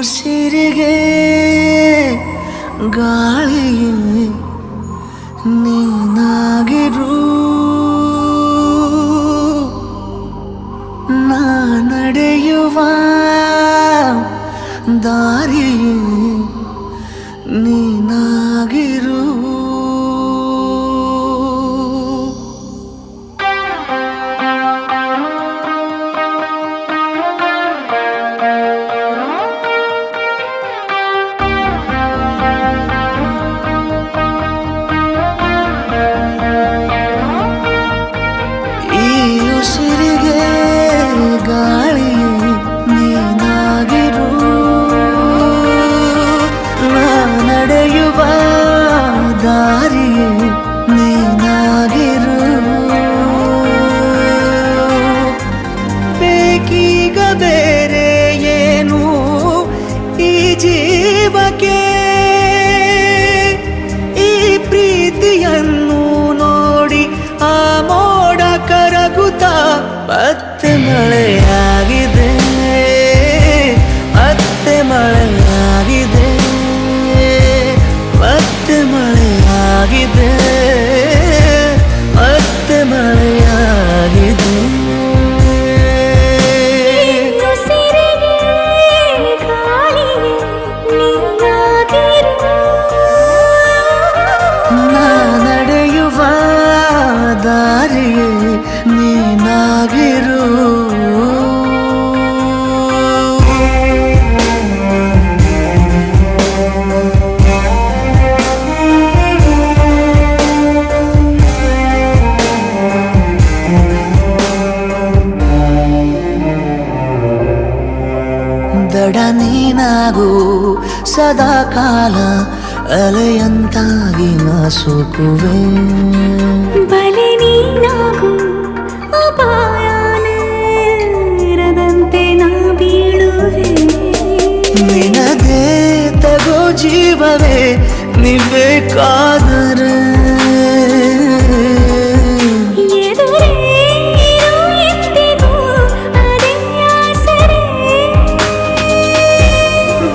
ಉಸಿರಿಗೆ ಗಾಳಿಯೇ ನೀನಾಗಿರು ನಾ ನಡೆಯುವ ದಾರಿಯೇ ನೀನಾಗಿರು ಉಸಿರಿಗೆ ಗಾಳಿಯೇ ನೀನಾಗಿರು ನಾ ನಡೆಯುವ ದಾರಿಯೇ ನೀನಾಗಿರು ಬೇಕೀಗ ಬೇರೆ ಏನು ಈ ಜೀವಕ್ಕೆ ಈ ಪ್ರೀತಿಯನ್ನು ನೋಡಿ ಆ ಮೋಡ ಕರಗುತ್ತಾ ಮತ್ತೆ ಮಳೆಯಾಗಿದೆ ಮತ್ತೆ ಮಳೆಯಾಗಿದೆ ಮತ್ತೆ ಮಳೆಯಾಗಿದೆ ಮತ್ತೆ ಮಳೆಯಾಗಿದೆ ನಾ ನಡೆಯುವ ದಾರಿಯೇ ನೀನಾಗಿರು ದಡ ನೀನಾಗು ಸದಾ ಕಾಲ ಅಲೆಯಂತಾಗಿ ನಾ ಸೋಕುವೆ ಬಲೆ ನೀನಾಗು ಅಪಾಯದಂತೆ ನಾ ಬೀಳುವೆ ನಿನಗೆ ತಗೋ ಜೀವವೇ ನೀ ಬೇಕಾದರೆ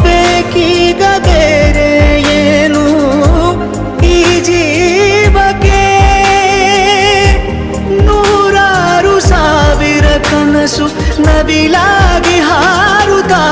ಬೇಕೀಗ ಬೇರೆ ಏನು ಈ ಜೀವಕ್ಕೆ ನೂರಾರು ಸಾವಿರ ಕನಸು ನವಿಲಾಗಿ ಹಾರುತ್ತಾ